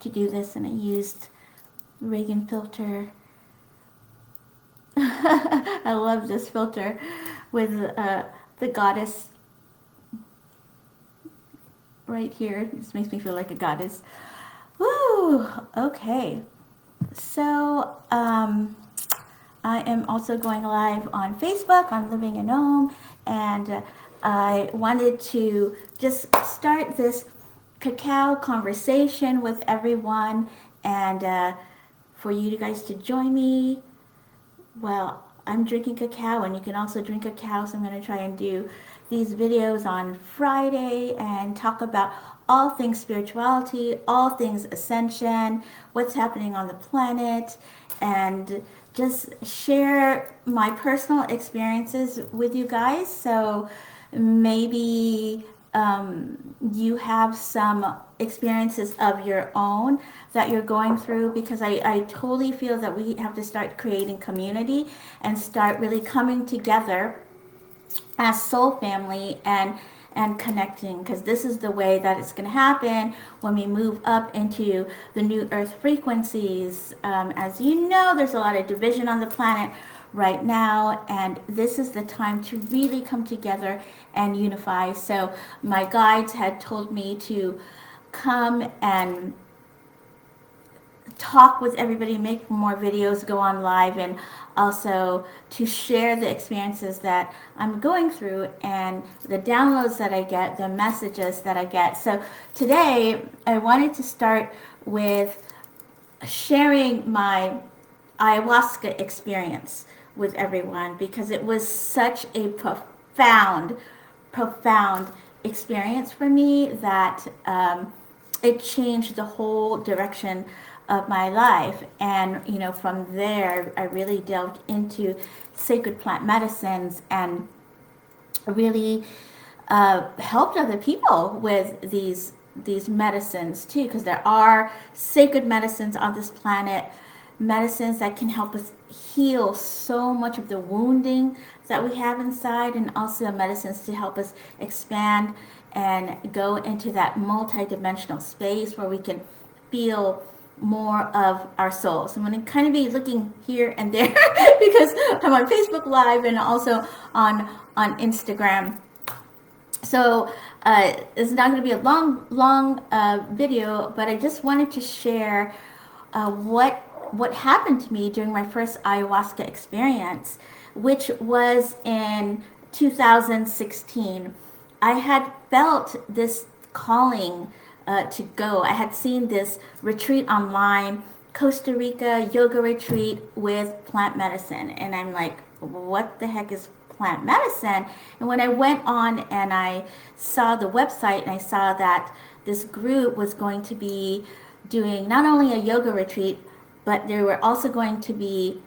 to do this, and I used Reagan filter. I love this filter with the goddess right here. This makes me feel like a goddess. Woo! Okay. So, I am also going live on Facebook on Living in Home, and I wanted to just start this cacao conversation with everyone, and for you guys to join me. Well, I'm drinking cacao, and you can also drink cacao, so I'm going to try and do these videos on Friday and talk about all things spirituality, all things ascension, what's happening on the planet, and just share my personal experiences with you guys. So maybe you have some experiences of your own that you're going through, because I totally feel that we have to start creating community and start really coming together as soul family and connecting, because this is the way that it's going to happen when we move up into the new earth frequencies. As you know, there's a lot of division on the planet right now, and this is the time to really come together and unify. So my guides had told me to come and talk with everybody, make more videos, go on live, and also to share the experiences that I'm going through and the downloads that I get, the messages that I get. So today I wanted to start with sharing my ayahuasca experience with everyone, because it was such a profound experience for me that it changed the whole direction of my life. And from there I really delved into sacred plant medicines and really helped other people with these medicines too, because there are sacred medicines on this planet, medicines that can help us heal so much of the wounding that we have inside, and also medicines to help us expand and go into that multi-dimensional space where we can feel more of our souls. I'm going to kind of be looking here and there because I'm on Facebook Live and also on Instagram. So it's not going to be a long video, but I just wanted to share what happened to me during my first ayahuasca experience, which was in 2016. I had felt this calling to go. I had seen this retreat online, Costa Rica yoga retreat with plant medicine, and I'm like, what the heck is plant medicine? And when I went on and I saw the website, and I saw that this group was going to be doing not only a yoga retreat, but they were also going to be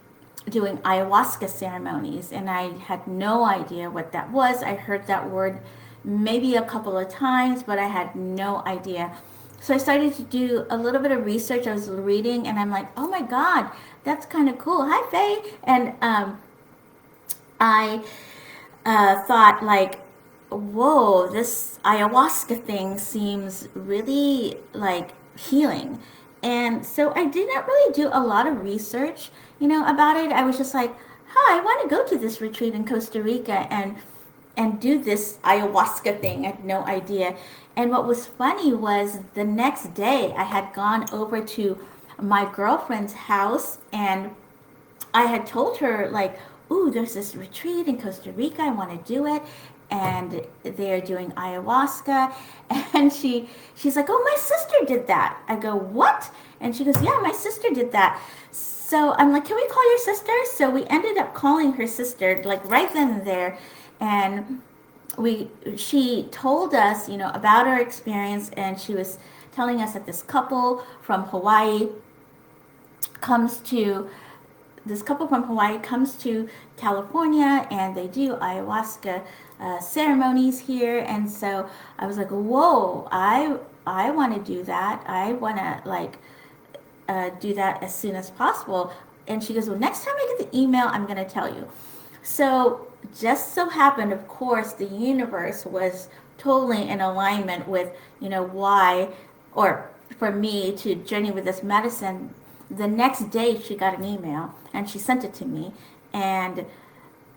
doing ayahuasca ceremonies, and I had no idea what that was. I heard that word maybe a couple of times, but I had no idea. So I started to do a little bit of research. I was reading, and I'm like, oh my God, that's kind of cool. Hi, Faye. And I thought, like, whoa, this ayahuasca thing seems really like healing. And so I didn't really do a lot of research, about it. I was just like, I want to go to this retreat in Costa Rica and do this ayahuasca thing. I had no idea. And what was funny was the next day I had gone over to my girlfriend's house, and I had told her, like, ooh, there's this retreat in Costa Rica, I want to do it, and they're doing ayahuasca. And she's like, oh, my sister did that. I go, what? And she goes, yeah, my sister did that. So I'm like, can we call your sister? So we ended up calling her sister, like, right then and there. And she told us, about her experience, and she was telling us that this couple from Hawaii comes to California, and they do ayahuasca ceremonies here. And so I was like, whoa, I want to do that. I want to do that as soon as possible. And she goes, well, next time I get the email, I'm going to tell you. So just so happened, of course, the universe was totally in alignment with, why, or for me to journey with this medicine, the next day she got an email and she sent it to me. And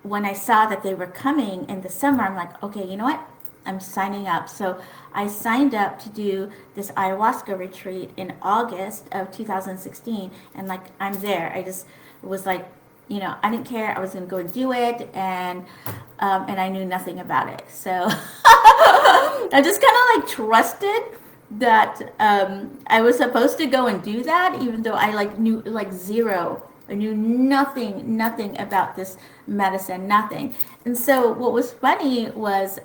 when I saw that they were coming in the summer, I'm like, okay, you know what? I'm signing up. So I signed up to do this ayahuasca retreat in August of 2016. And like, I'm there. I just was like, I didn't care. I was going to go and do it. And I knew nothing about it. So I just kind of like trusted that I was supposed to go and do that, even though I like knew like zero. I knew nothing about this medicine, nothing. And so what was funny was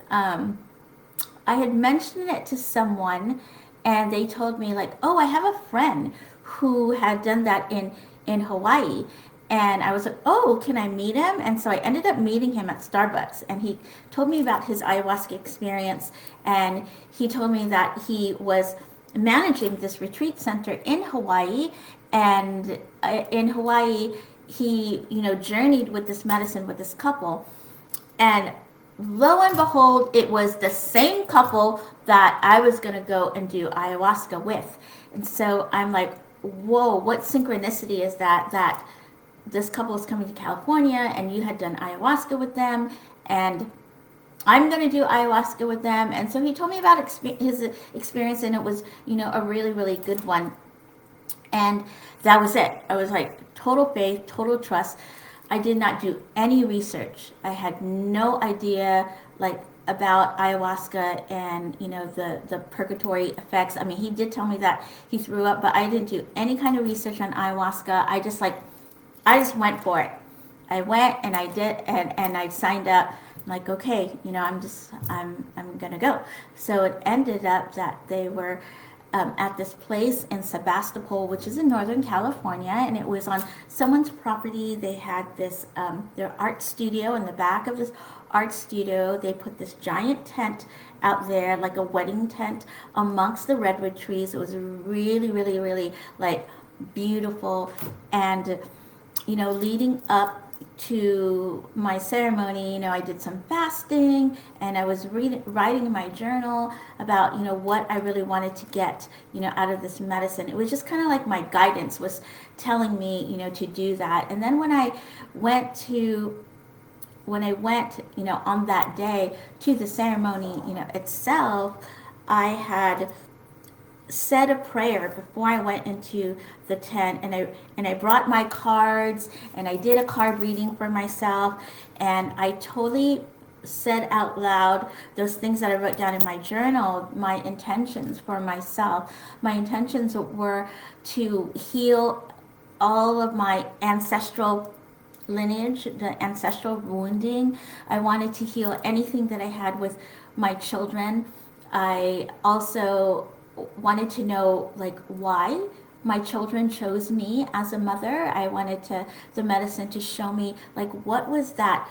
I had mentioned it to someone, and they told me like, "Oh, I have a friend who had done that in Hawaii." And I was like, "Oh, can I meet him?" And so I ended up meeting him at Starbucks, and he told me about his ayahuasca experience, and he told me that he was managing this retreat center in Hawaii, and in Hawaii he, journeyed with this medicine with this couple, and lo and behold, it was the same couple that I was going to go and do ayahuasca with. And so I'm like, whoa, what synchronicity is that this couple is coming to California and you had done ayahuasca with them, and I'm going to do ayahuasca with them. And so he told me about his experience, and it was, a really, really good one. And that was it. I was like, total faith, total trust. I did not do any research. I had no idea like about ayahuasca and the purgatory effects. I mean, he did tell me that he threw up, but I didn't do any kind of research on ayahuasca. I just went for it. I went and I did, and I signed up. I'm like, okay, I'm gonna go. So it ended up that they were at this place in Sebastopol, which is in Northern California, and it was on someone's property. They had this their art studio. In the back of this art studio, they put this giant tent out there, like a wedding tent, amongst the redwood trees. It was really, really, really like beautiful. And leading up to my ceremony, I did some fasting, and I was writing in my journal about, what I really wanted to get, out of this medicine. It was just kind of like my guidance was telling me, to do that. And then when I went, on that day to the ceremony, itself, I had said a prayer before I went into the tent, and I brought my cards, and I did a card reading for myself, and I totally said out loud those things that I wrote down in my journal, my intentions for myself. My intentions were to heal all of my ancestral lineage, the ancestral wounding. I wanted to heal anything that I had with my children. I also wanted to know like why my children chose me as a mother. I wanted the medicine to show me like what was that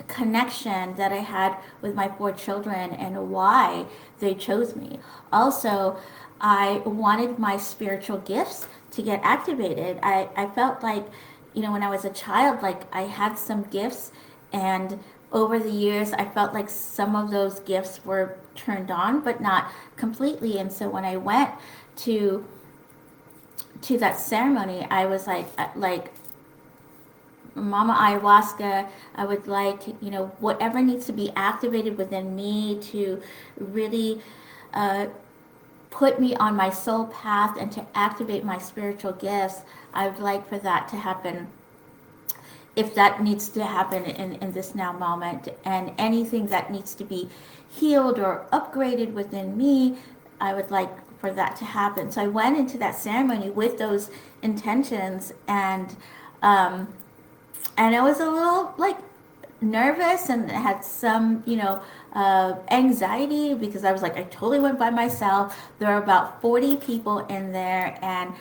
connection that I had with my 4 children and why they chose me. Also, I wanted my spiritual gifts to get activated. I felt like, when I was a child, like I had some gifts, and over the years, I felt like some of those gifts were turned on, but not completely. And so when I went to that ceremony, I was like Mama Ayahuasca, I would like, whatever needs to be activated within me to really put me on my soul path and to activate my spiritual gifts. I would like for that to happen, if that needs to happen in this now moment. And anything that needs to be healed or upgraded within me, I would like for that to happen. So I went into that ceremony with those intentions, and I was a little like nervous and had some, anxiety, because I was like, I totally went by myself. There were about 40 people in there, and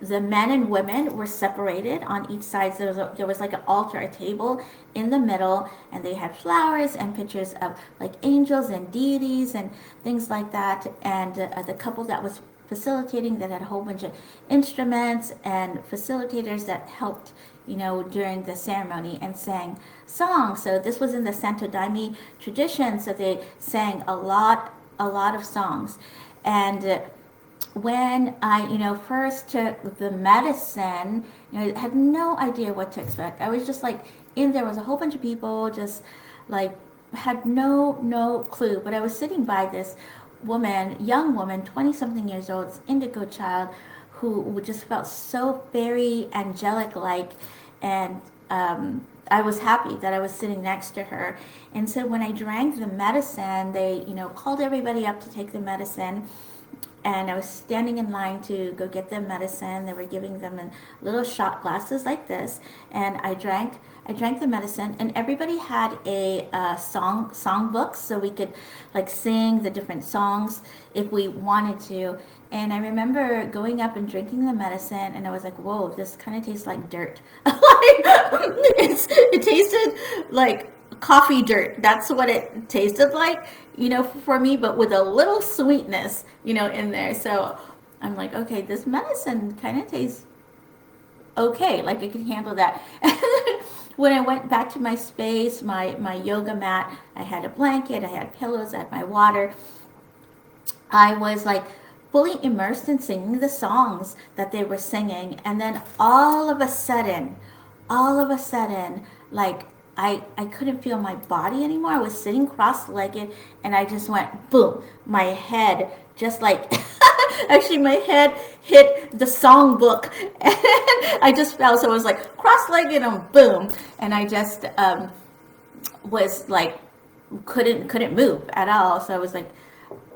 the men and women were separated on each side. So there was like an altar, a table in the middle, and they had flowers and pictures of like angels and deities and things like that. And the couple that was facilitating, that had a whole bunch of instruments and facilitators that helped, during the ceremony and sang songs. So this was in the Santo Daime tradition, so they sang a lot of songs. And when I, first took the medicine, I had no idea what to expect. I was just like in there was a whole bunch of people, just like had no clue. But I was sitting by this woman, young woman, 20 something years old, this indigo child, who just felt so very angelic like, and I was happy that I was sitting next to her. And so when I drank the medicine, they, called everybody up to take the medicine, and I was standing in line to go get them medicine. They were giving them in little shot glasses like this, and I drank the medicine, and everybody had a song book, so we could like sing the different songs if we wanted to. And I remember going up and drinking the medicine, and I was like, "Whoa, this kind of tastes like dirt." It tasted like coffee dirt. That's what it tasted like, for me, but with a little sweetness, in there. So I'm like, okay, this medicine kind of tastes okay. Like I can handle that. When I went back to my space, my yoga mat, I had a blanket, I had pillows, I had my water. I was like fully immersed in singing the songs that they were singing. And then all of a sudden, like I couldn't feel my body anymore. I was sitting cross-legged, and I just went boom. My head just like actually my head hit the songbook, and I just fell. So it was like cross-legged and boom, and I just was like couldn't move at all. So I was like,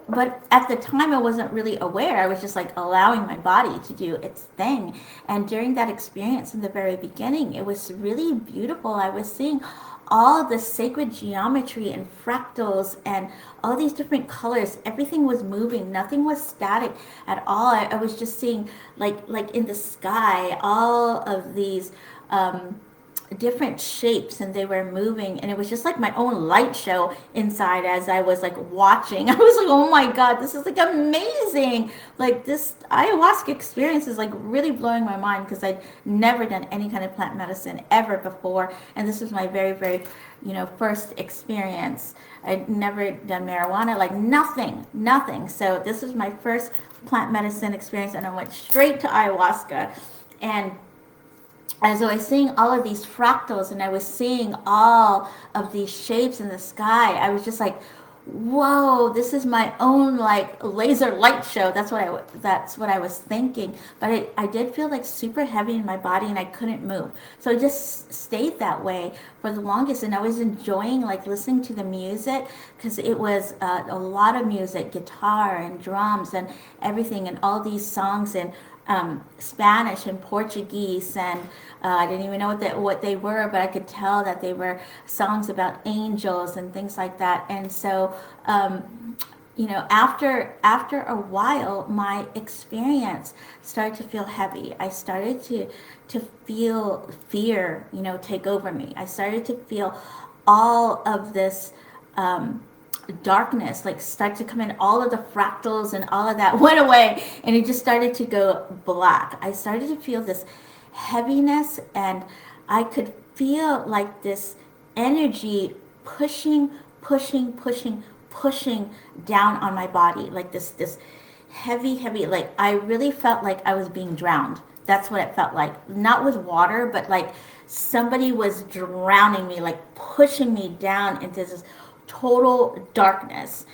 but at the time I wasn't really aware. I was just like allowing my body to do its thing. And during that experience in the very beginning, it was really beautiful. I was seeing all the sacred geometry and fractals and all these different colors. Everything was moving. Nothing was static at all. I was just seeing like in the sky all of these different shapes, and they were moving, and it was just like my own light show inside as I was like watching. I was like, oh my god, this is like amazing. Like this ayahuasca experience is like really blowing my mind, because I'd never done any kind of plant medicine ever before, and this was my very first experience. I'd never done marijuana, like nothing. So this was my first plant medicine experience, and I went straight to ayahuasca. And as I was seeing all of these fractals, and I was seeing all of these shapes in the sky, I was just like, whoa, this is my own like laser light show. That's what I was thinking. But I did feel like super heavy in my body, and I couldn't move. So I just stayed that way for the longest, and I was enjoying like listening to the music, because it was a lot of music, guitar and drums and everything, and all these songs in Spanish and Portuguese, and I didn't even know what they were, but I could tell that they were songs about angels and things like that. And so, after a while, my experience started to feel heavy. I started to feel fear, take over me. I started to feel all of this darkness like start to come in. All of the fractals and all of that went away, and it just started to go black. I started to feel this heaviness, and I could feel like this energy pushing down on my body, like this heavy, like I really felt like I was being drowned. That's what it felt like. Not with water, but like somebody was drowning me, like pushing me down into this total darkness.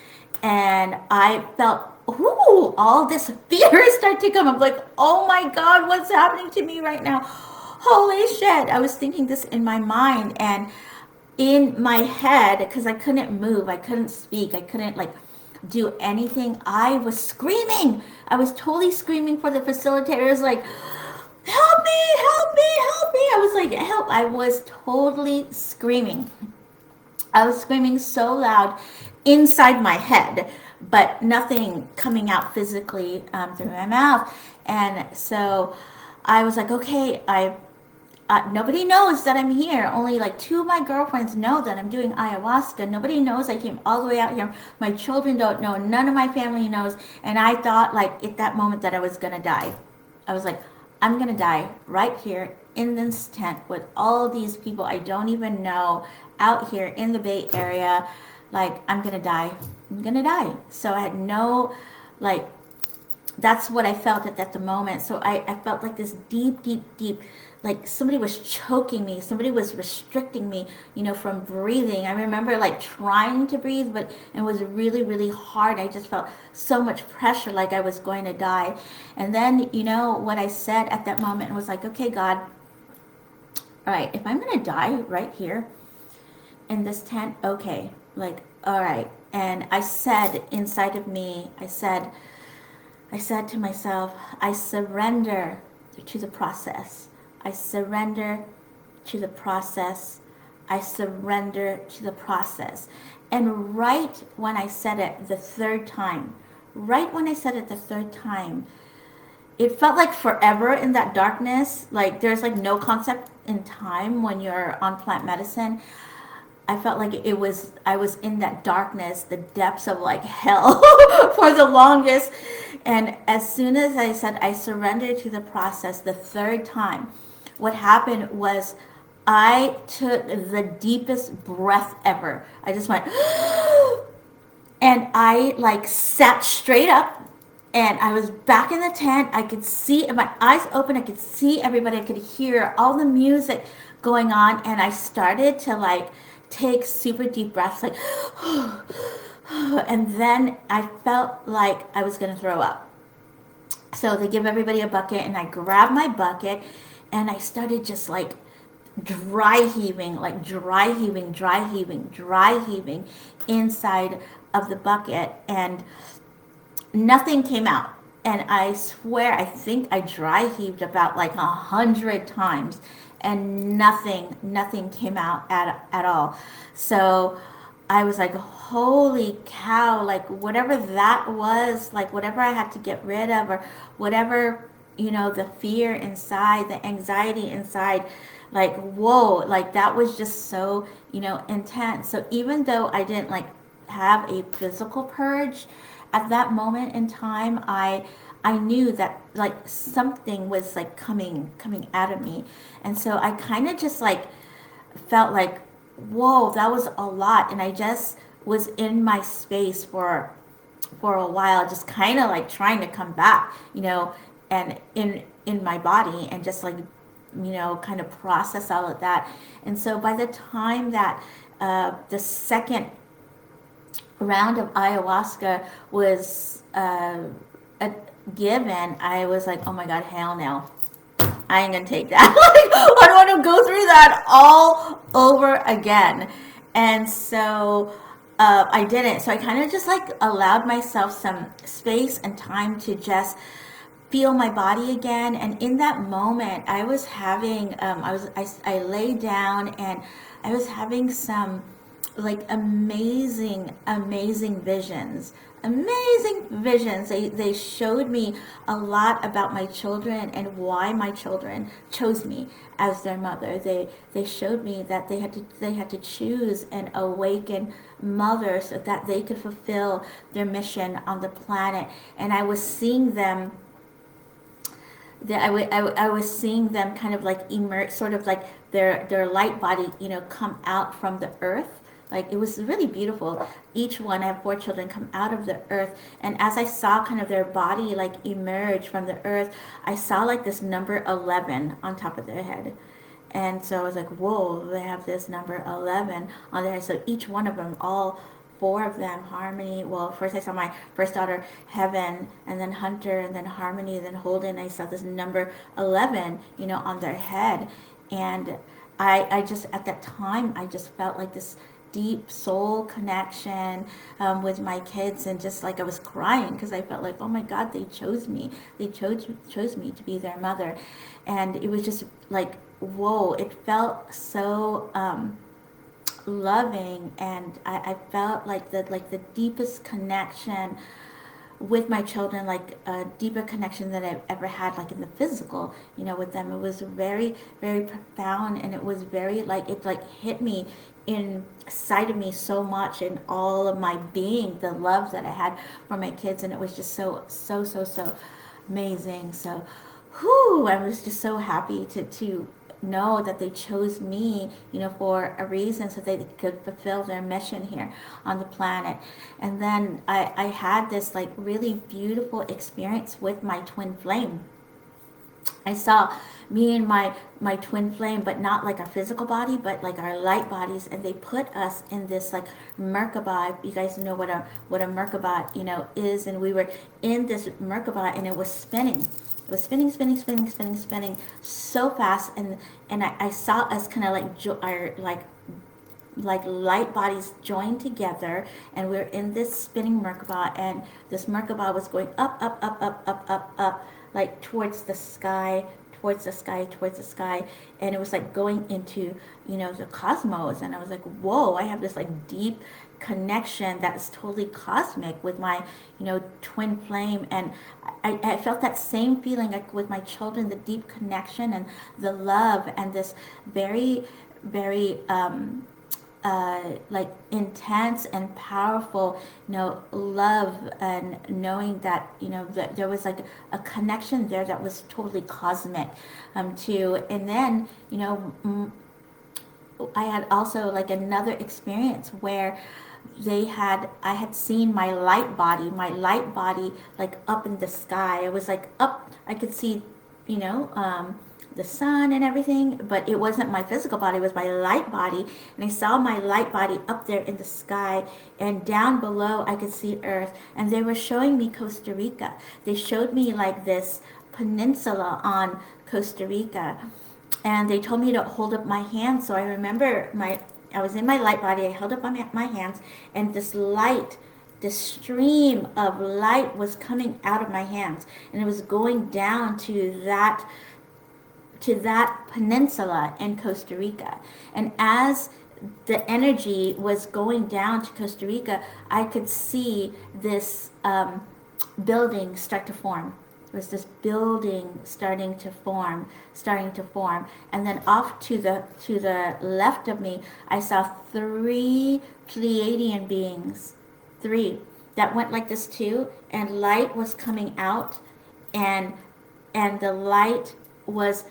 And I felt, ooh, all this fear start to come. I'm like, oh my God, what's happening to me right now? Holy shit. I was thinking this in my mind and in my head, because I couldn't move, I couldn't speak, I couldn't like do anything. I was screaming. I was totally screaming for the facilitators, like, help me, help me, help me. I was like, help. I was totally screaming. I was screaming so loud inside my head, but nothing coming out physically through my mouth. And so I was like, okay, nobody knows that I'm here. Only like two of my girlfriends know that I'm doing ayahuasca. Nobody knows I came all the way out here. My children don't know. None of my family knows. And I thought like at that moment that I was going to die. I was like, I'm going to die right here in this tent with all these people I don't even know out here in the Bay Area. Like, I'm going to die. I'm going to die. So I had no like that's what I felt at the moment. So I felt like this deep, deep, deep, like somebody was choking me, somebody was restricting me, from breathing. I remember like trying to breathe, but it was really, really hard. I just felt so much pressure, like I was going to die. And then, what I said at that moment was like, okay, God, all right, if I'm going to die right here in this tent, okay, like, all right. And I said inside of me, I said to myself, I surrender to the process. I surrender to the process. I surrender to the process. And right when I said it the third time, right when I said it the third time, it felt like forever in that darkness. Like there's like no concept in time when you're on plant medicine. I felt like I was in that darkness, the depths of like hell for the longest. And as soon as I said I surrendered to the process the third time, what happened was I took the deepest breath ever. I just went, and I like sat straight up, and I was back in the tent. I could see, my eyes open, I could see everybody, I could hear all the music going on, and I started to like take super deep breaths, like, and then I felt like I was going to throw up. So they give everybody a bucket, and I grabbed my bucket, and I started just like dry heaving, like dry heaving, dry heaving, dry heaving inside of the bucket, and nothing came out. And I swear, I think I dry heaved about like 100 times, and nothing came out at all. So I was like, holy cow, like whatever that was, like whatever I had to get rid of, or whatever, the fear inside, the anxiety inside, like, whoa, like that was just so, intense. So even though I didn't like have a physical purge, at that moment in time, I knew that like something was like coming out of me. And so I kind of just like felt like, whoa, that was a lot. And I just was in my space for a while, just kind of like trying to come back, and in my body, and just like, kind of process all of that. And so by the time that the second round of ayahuasca was a given, I was like, oh my God, hell no. I ain't gonna take that. Like, I don't want to go through that all over again. And so I didn't. So I kind of just like allowed myself some space and time to just feel my body again. And in that moment, I was having, I lay down, and I was having some like amazing visions. Amazing visions. They showed me a lot about my children and why my children chose me as their mother. They showed me that they had to choose an awakened mother so that they could fulfill their mission on the planet. And I was seeing them, I was seeing them kind of like emerge, sort of like their light body, come out from the earth. Like it was really beautiful. Each one, I have 4 children, come out of the earth. And as I saw kind of their body like emerge from the earth, I saw like this number 11 on top of their head. And so I was like, whoa, they have this number 11 on their head. So each one of them, all 4 of them, Harmony. Well, first I saw my first daughter, Heaven, and then Hunter, and then Harmony, and then Holden. I saw this number 11, on their head. And I just, at that time, I just felt like this deep soul connection with my kids, and just like I was crying because I felt like, oh my God, they chose me. They chose me to be their mother. And it was just like, whoa, it felt so loving, and I felt like the deepest connection with my children, like a deeper connection that I've ever had, like in the physical, with them. It was very, very profound, and it was very like, it like hit me inside of me so much, in all of my being, the love that I had for my kids. And it was just so amazing. So, whoo, I was just so happy to know that they chose me, for a reason so they could fulfill their mission here on the planet. And then I had this like really beautiful experience with my twin flame. I saw me and my twin flame, but not like our physical body, but like our light bodies, and they put us in this like Merkaba. You guys know what a Merkaba is, and we were in this Merkaba, and it was spinning. It was spinning, spinning, spinning, spinning, spinning so fast, and I saw us kind of like our like light bodies joined together, and we're in this spinning Merkaba, and this Merkaba was going up, up, up, up, up, up, up, like towards the sky, towards the sky, towards the sky, and it was like going into the cosmos. And I was like, whoa, I have this like deep connection that's totally cosmic with my twin flame. And I felt that same feeling like with my children, the deep connection and the love, and this very, very like intense and powerful, love, and knowing that, that there was like a connection there that was totally cosmic, too. And then, I had also like another experience where I had seen my light body like up in the sky. It was like up, I could see, you know, the sun and everything, but it wasn't my physical body, it was my light body. And I saw my light body up there in the sky, and down below I could see Earth. And they were showing me Costa Rica. They showed me like this peninsula on Costa Rica, and they told me to hold up my hands. So I remember I was in my light body, I held up my hands, and this stream of light was coming out of my hands, and it was going down to that peninsula in Costa Rica. And as the energy was going down to Costa Rica, I could see this building start to form. There was this building starting to form, and then off to the left of me, I saw 3 Pleiadian beings, 3 that went like this too, and light was coming out, and the light was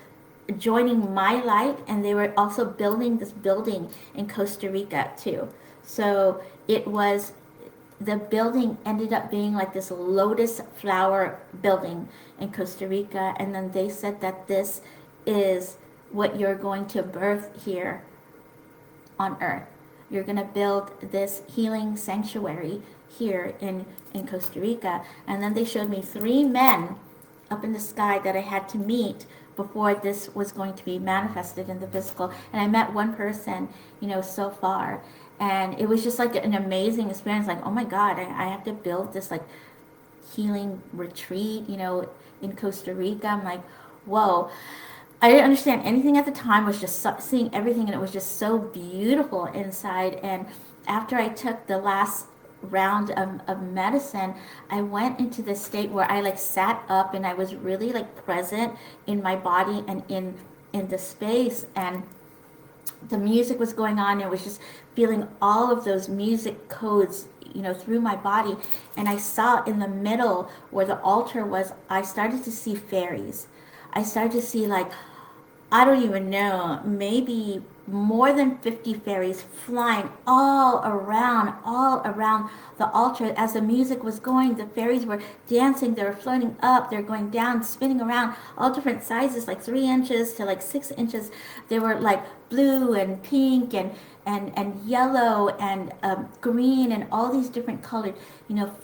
joining my light, and they were also building this building in Costa Rica too. So the building ended up being like this lotus flower building in Costa Rica. And then they said that this is what you're going to birth here on Earth. You're going to build this healing sanctuary here in Costa Rica. And then they showed me 3 men up in the sky that I had to meet before this was going to be manifested in the physical. And I met one person, so far. And it was just like an amazing experience. Like, oh my God, I have to build this like healing retreat, in Costa Rica. I'm like, whoa. I didn't understand anything at the time. I was just seeing everything, and it was just so beautiful inside. And after I took the last round of medicine, I went into this state where I like sat up, and I was really like present in my body and in the space, and the music was going on. It was just feeling all of those music codes, through my body. And I saw in the middle where the altar was, I started to see fairies. I started to see like, I don't even know, maybe more than 50 fairies flying all around the altar. As the music was going, the fairies were dancing, they were floating up, they're going down, spinning around, all different sizes, like 3 inches to like 6 inches. They were like blue and pink and yellow and green, and all these different colored,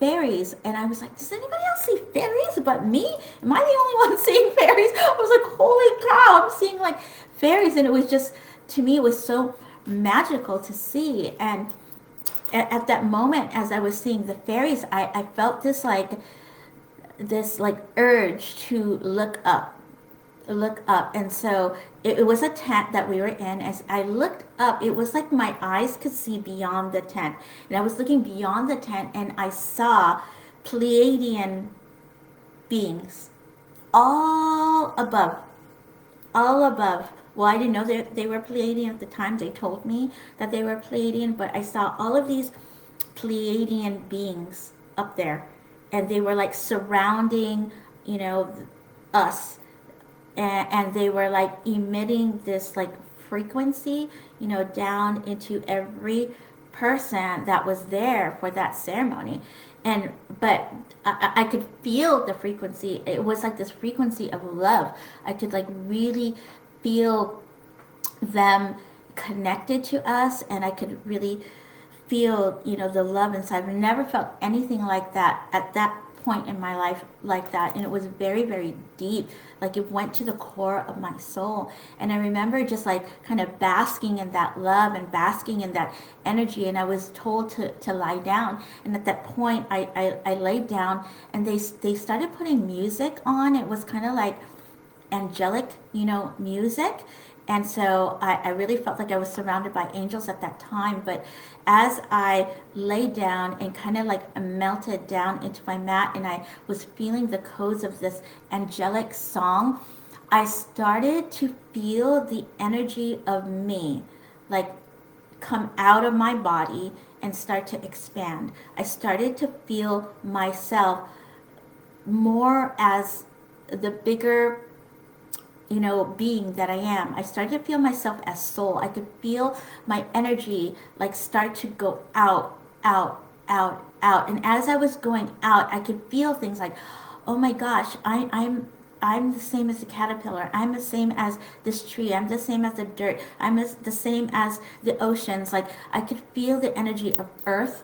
fairies. And I was like, does anybody else see fairies but me? Am I the only one seeing fairies? I was like, holy cow, I'm seeing like fairies. And it was just, to me, it was so magical to see. And at that moment, as I was seeing the fairies, I felt this urge to look up. And so it was a tent that we were in. As I looked up, it was like my eyes could see beyond the tent, and I was looking beyond the tent, and I saw Pleiadian beings all above. Well, I didn't know they were Pleiadian at the time. They told me that they were Pleiadian, but I saw all of these Pleiadian beings up there, and they were like surrounding, us. and they were like emitting this like frequency, down into every person that was there for that ceremony. And but I could feel the frequency. It was like this frequency of love. I could like really feel them connected to us, and I could really feel, the love inside. I've never felt anything like that at that point in my life like that. And it was very, very deep. Like it went to the core of my soul. And I remember just like kind of basking in that love and basking in that energy. And I was told to lie down. And at that point, I laid down, and they started putting music on. It was kind of like angelic, music. And so I really felt like I was surrounded by angels at that time. But as I lay down and kind of like melted down into my mat, and I was feeling the codes of this angelic song, I started to feel the energy of me like come out of my body and start to expand. I started to feel myself more as the bigger, being that I am. I started to feel myself as soul. I could feel my energy like start to go out, out, out, out. And as I was going out, I could feel things like, oh my gosh, I'm the same as the caterpillar. I'm the same as this tree. I'm the same as the dirt. The same as the oceans. Like I could feel the energy of earth,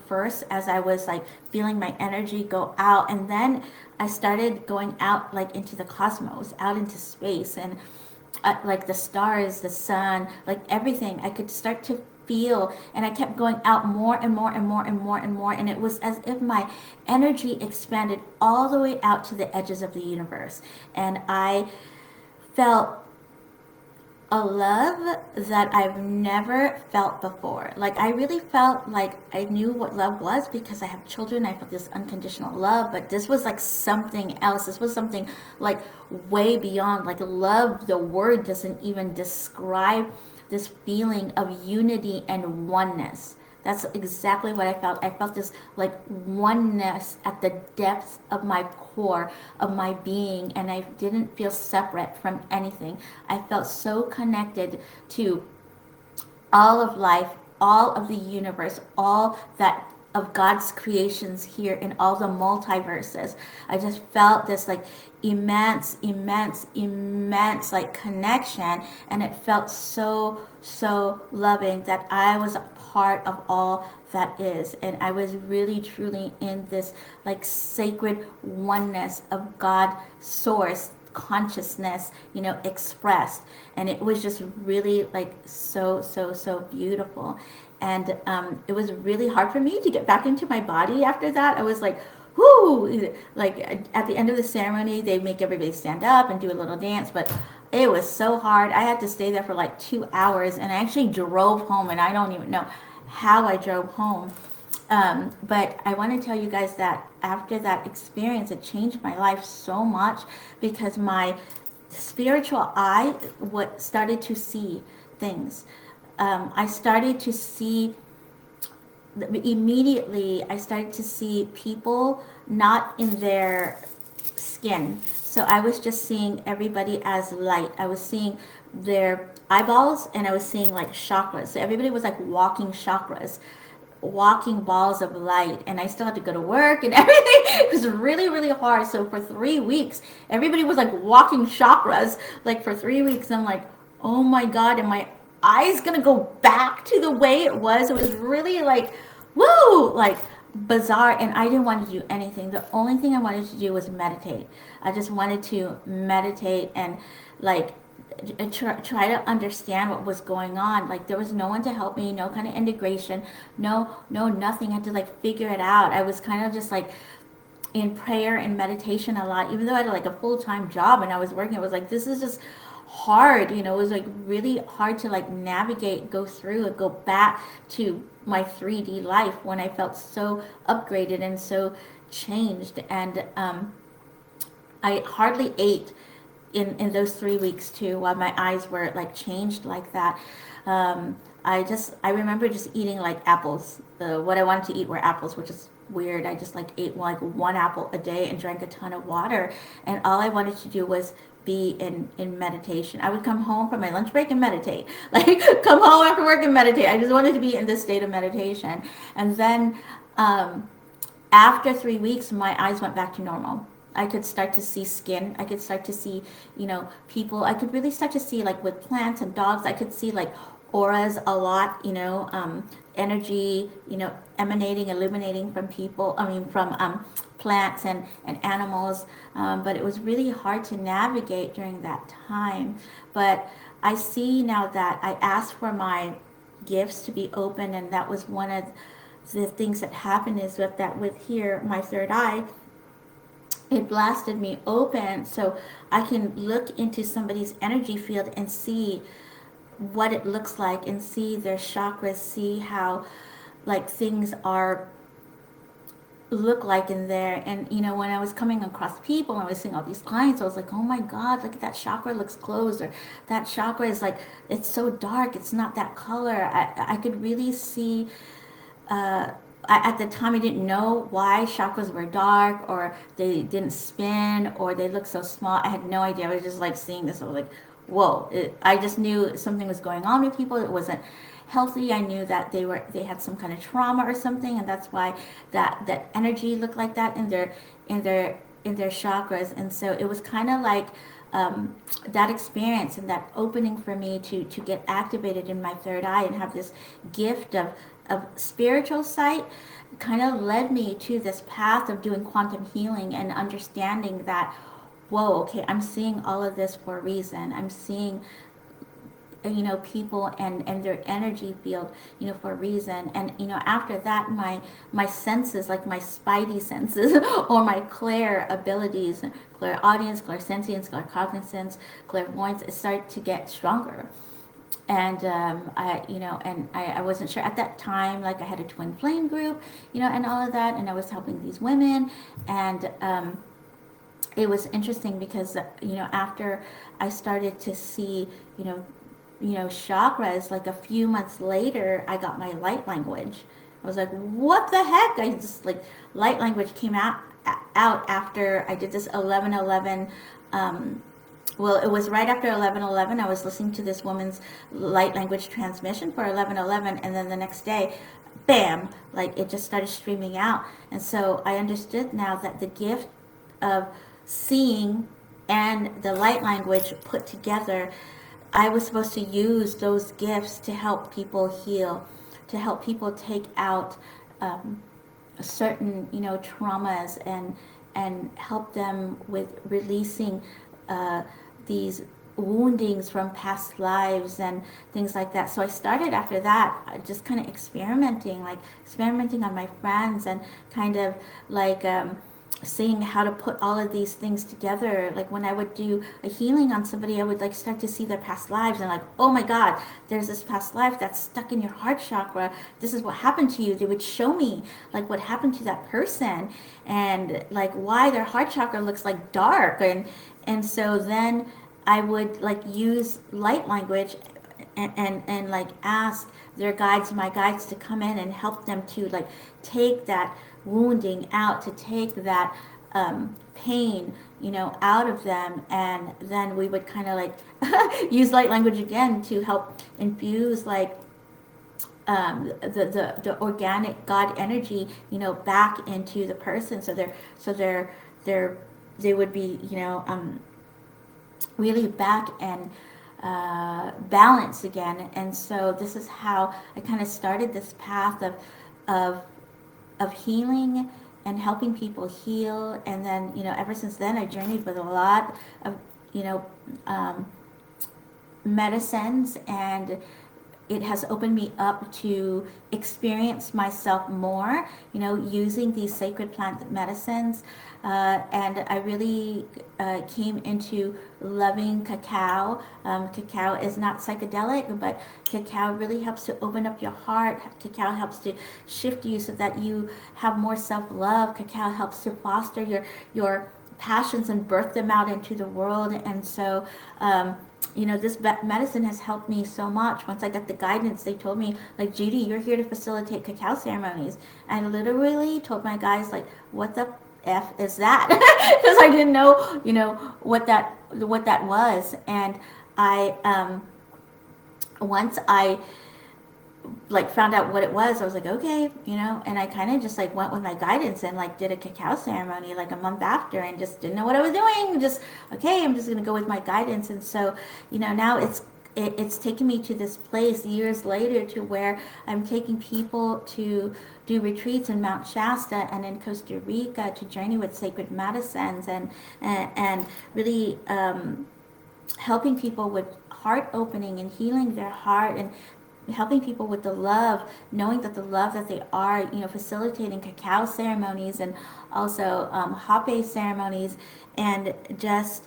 first as I was like feeling my energy go out. And then I started going out like into the cosmos, out into space, and like the stars, the sun, like everything. I could start to feel, and I kept going out more and more and more and more and more. And it was as if my energy expanded all the way out to the edges of the universe. And I felt a love that I've never felt before. Like I really felt like I knew what love was because I have children. I felt this unconditional love, but this was like something else. This was something like way beyond. Like love, the word doesn't even describe this feeling of unity and oneness. That's exactly what I felt. I felt this like oneness at the depths of my core, of my being, and I didn't feel separate from anything. I felt so connected to all of life, all of the universe, all that of God's creations here in all the multiverses. I just felt this like immense, immense, immense like connection, and it felt so, so loving that I was a part of all that is. And I was really truly in this like sacred oneness of God source consciousness, expressed. And it was just really like so, so, so beautiful. And it was really hard for me to get back into my body after that. I was like, whoo, like at the end of the ceremony, they make everybody stand up and do a little dance, but it was so hard. I had to stay there for like 2 hours, and I actually drove home, and I don't even know how I drove home. But I want to tell you guys that after that experience, it changed my life so much because my spiritual eye what started to see things. I started to see immediately. I started to see people not in their skin. So I was just seeing everybody as light. I was seeing their eyeballs, and I was seeing like chakras. So everybody was like walking chakras, walking balls of light. And I still had to go to work and everything. It was really, really hard. So for 3 weeks, everybody was like walking chakras, like for 3 weeks. I'm like, oh my God, am my eyes gonna go back to the way it was? It was really like, woo, like bizarre. And I didn't want to do anything. The only thing I wanted to do was meditate. I just wanted to meditate and like try to understand what was going on. Like there was no one to help me, no kind of integration, no nothing. I had to like figure it out. I was kind of just like in prayer and meditation a lot, even though I had like a full-time job and I was working. It was like, this is just hard, it was like really hard to like navigate, go through and go back to my 3D life when I felt so upgraded and so changed. And I hardly ate in those 3 weeks too, while my eyes were like changed like that. I remember just eating like apples. What I wanted to eat were apples, which is weird. I just like ate like one apple a day and drank a ton of water. And all I wanted to do was be in meditation. I would come home from my lunch break and meditate. Like come home after work and meditate. I just wanted to be in this state of meditation. And then after 3 weeks, my eyes went back to normal. I could start to see skin. I could start to see, people. I could really start to see, like with plants and dogs, I could see like auras a lot, energy, emanating, illuminating from people, from plants and animals. But it was really hard to navigate during that time. But I see now that I asked for my gifts to be open, and that was one of the things that happened is with here, my third eye, it blasted me open so I can look into somebody's energy field and see what it looks like and see their chakras, see how like things are look like in there. And when I was coming across people and I was seeing all these clients, I was like, oh my god, look at that chakra, looks closed, or that chakra is like, it's so dark, it's not that color. I could really see at the time I didn't know why chakras were dark, or they didn't spin, or they looked so small. I had no idea. I was just like seeing this. I was like, whoa. I just knew something was going on with people. It wasn't healthy. I knew that they had some kind of trauma or something, and that's why that energy looked like that in their chakras. And so it was kind of like that experience and that opening for me to get activated in my third eye and have this gift of spiritual sight kind of led me to this path of doing quantum healing and understanding that, whoa, okay, I'm seeing all of this for a reason. I'm seeing people and their energy field for a reason. And after that, my senses, like my spidey senses or my clair abilities, clairaudience, clairsentience, claircognizance, clairvoyance, start to get stronger. And I wasn't sure at that time, like I had a twin flame group, and all of that, and I was helping these women. And it was interesting because after I started to see chakras, like a few months later, I got my light language. I was like, what the heck? I just like light language came out after I did this 11:11. Well, it was right after 11:11. I was listening to this woman's light language transmission for 11:11, and then the next day, bam, like it just started streaming out. And so I understood now that the gift of seeing and the light language put together, I was supposed to use those gifts to help people heal, to help people take out certain, traumas and help them with releasing these woundings from past lives and things like that. So I started after that just kind of experimenting on my friends and kind of like seeing how to put all of these things together. Like when I would do a healing on somebody, I would like start to see their past lives and like, oh my god, there's this past life that's stuck in your heart chakra. This is what happened to you. They would show me like what happened to that person and like why their heart chakra looks like dark. And so then I would like use light language and like ask their guides, my guides, to come in and help them to like take that wounding out, to take that pain, out of them. And then we would kind of like use light language again to help infuse like the organic God energy, back into the person. So they would be, really back and balance again. And so this is how I kind of started this path of healing and helping people heal. And then ever since then I journeyed with a lot of medicines, and it has opened me up to experience myself more, using these sacred plant medicines. And I really came into loving cacao. Cacao is not psychedelic, but cacao really helps to open up your heart. Cacao helps to shift you so that you have more self-love. Cacao helps to foster your passions and birth them out into the world. And so this medicine has helped me so much. Once I got the guidance, they told me, like, Judy, you're here to facilitate cacao ceremonies. And I literally told my guys, like, what the F is that? Because I didn't know, what that what that was. And I once I like found out what it was, I was like, okay, and I kind of just like went with my guidance and like did a cacao ceremony like a month after, and just didn't know what I was doing. Just, okay, I'm just gonna go with my guidance. And so, now it's taken me to this place years later to where I'm taking people to do retreats in Mount Shasta and in Costa Rica to journey with sacred medicines, and really helping people with heart opening and healing their heart, and helping people with the love, knowing that the love that they are, facilitating cacao ceremonies, and also hape ceremonies, and just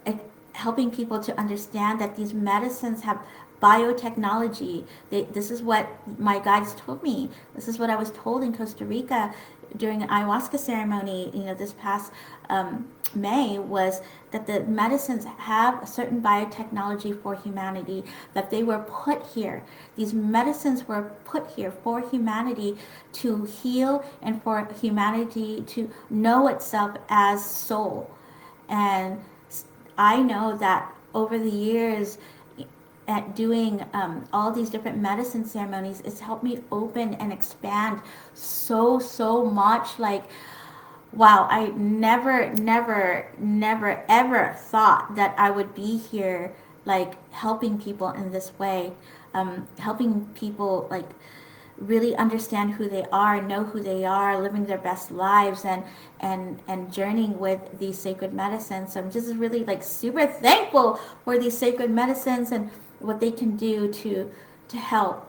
uh, helping people to understand that these medicines have biotechnology. This is what my guides told me. This is what I was told in Costa Rica during an ayahuasca ceremony, this past May, was that the medicines have a certain biotechnology for humanity, that they were put here. These medicines were put here for humanity to heal, and for humanity to know itself as soul. And I know that over the years, at doing all these different medicine ceremonies, it's helped me open and expand so much. Like, wow, I never ever thought that I would be here, like helping people in this way, helping people like really understand who they are, know who they are, living their best lives, and journeying with these sacred medicines. So I'm just really like super thankful for these sacred medicines and what they can do to help.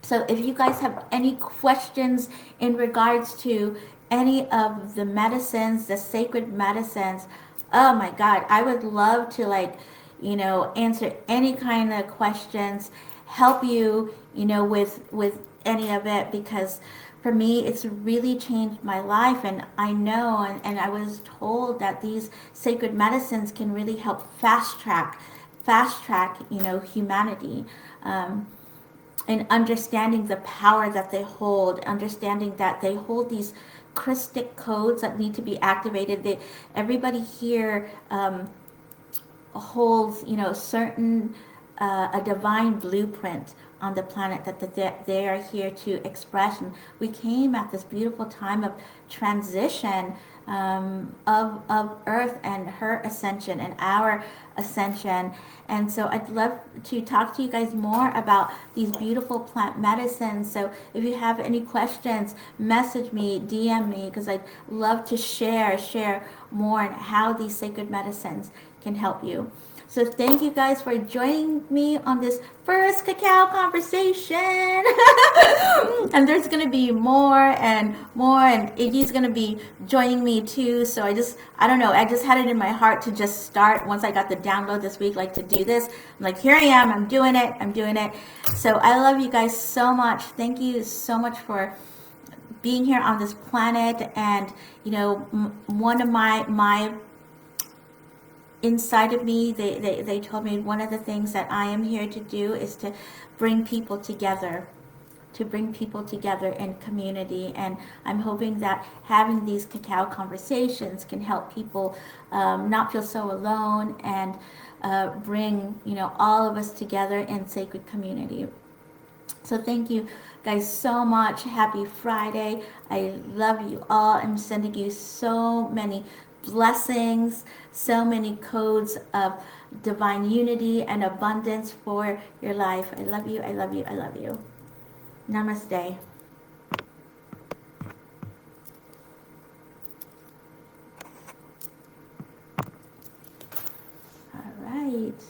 So if you guys have any questions in regards to any of the medicines, the sacred medicines, oh my God, I would love to like, answer any kind of questions, help you, with any of it, because for me, it's really changed my life. And I know, and I was told that these sacred medicines can really help fast track, humanity. And understanding the power that they hold, understanding that they hold these crystic codes that need to be activated. Everybody here holds, certain a divine blueprint on the planet that they are here to express. And we came at this beautiful time of transition, of Earth and her ascension and our ascension. And so I'd love to talk to you guys more about these beautiful plant medicines. So if you have any questions, message me, DM me, because I'd love to share more on how these sacred medicines can help you. So thank you guys for joining me on this first cacao conversation. And there's going to be more, and Iggy's going to be joining me too. So I don't know, I just had it in my heart to just start once I got the download this week, like to do this. I'm like, here I am, I'm doing it. So I love you guys so much. Thank you so much for being here on this planet. And, one of my inside of me, they told me one of the things that I am here to do is to bring people together, in community. And I'm hoping that having these cacao conversations can help people not feel so alone, and bring, all of us together in sacred community. So thank you guys so much. Happy Friday. I love you all. I'm sending you so many blessings, so many codes of divine unity and abundance for your life. I love you. I love you. I love you. Namaste. All right.